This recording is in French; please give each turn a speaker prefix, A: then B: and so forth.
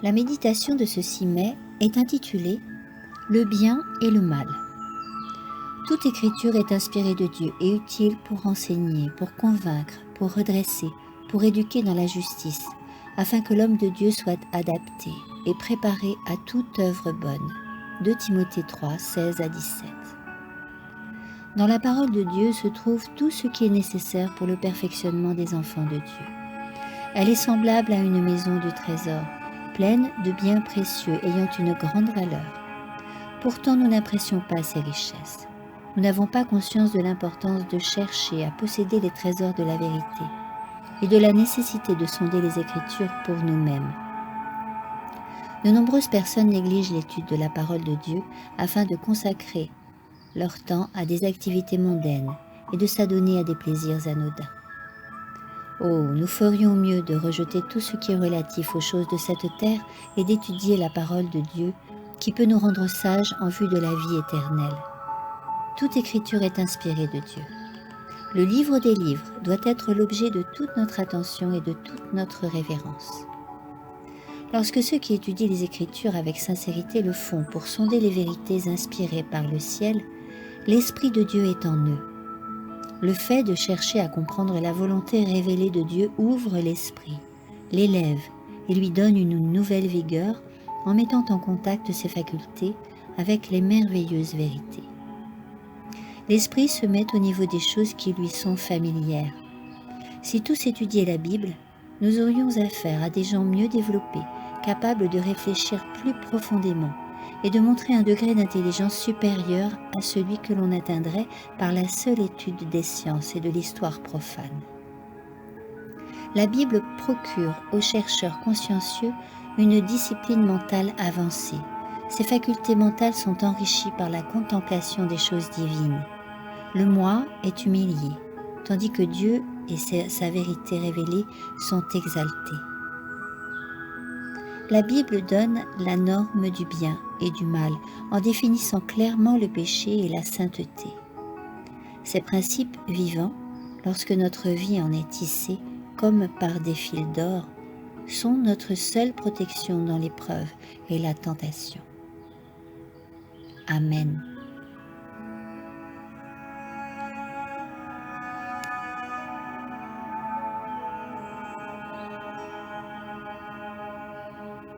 A: La méditation de ce 6 mai est intitulée « Le bien et le mal ». Toute écriture est inspirée de Dieu et utile pour enseigner, pour convaincre, pour redresser, pour éduquer dans la justice, afin que l'homme de Dieu soit adapté et préparé à toute œuvre bonne. 2 Timothée 3, 16 à 17. Dans la parole de Dieu se trouve tout ce qui est nécessaire pour le perfectionnement des enfants de Dieu. Elle est semblable à une maison du trésor, pleine de biens précieux ayant une grande valeur. Pourtant, nous n'apprécions pas ces richesses. Nous n'avons pas conscience de l'importance de chercher à posséder les trésors de la vérité et de la nécessité de sonder les Écritures pour nous-mêmes. De nombreuses personnes négligent l'étude de la parole de Dieu afin de consacrer leur temps à des activités mondaines et de s'adonner à des plaisirs anodins. Oh, nous ferions mieux de rejeter tout ce qui est relatif aux choses de cette terre et d'étudier la parole de Dieu qui peut nous rendre sages en vue de la vie éternelle. Toute écriture est inspirée de Dieu. Le livre des livres doit être l'objet de toute notre attention et de toute notre révérence. Lorsque ceux qui étudient les Écritures avec sincérité le font pour sonder les vérités inspirées par le ciel, l'Esprit de Dieu est en eux. Le fait de chercher à comprendre la volonté révélée de Dieu ouvre l'esprit, l'élève et lui donne une nouvelle vigueur en mettant en contact ses facultés avec les merveilleuses vérités. L'esprit se met au niveau des choses qui lui sont familières. Si tous étudiaient la Bible, nous aurions affaire à des gens mieux développés, capables de réfléchir plus profondément et de montrer un degré d'intelligence supérieur à celui que l'on atteindrait par la seule étude des sciences et de l'histoire profane. La Bible procure aux chercheurs consciencieux une discipline mentale avancée. Ses facultés mentales sont enrichies par la contemplation des choses divines. Le moi est humilié, tandis que Dieu et sa vérité révélée sont exaltés. La Bible donne la norme du bien et du mal en définissant clairement le péché et la sainteté. Ces principes vivants, lorsque notre vie en est tissée comme par des fils d'or, sont notre seule protection dans l'épreuve et la tentation. Amen.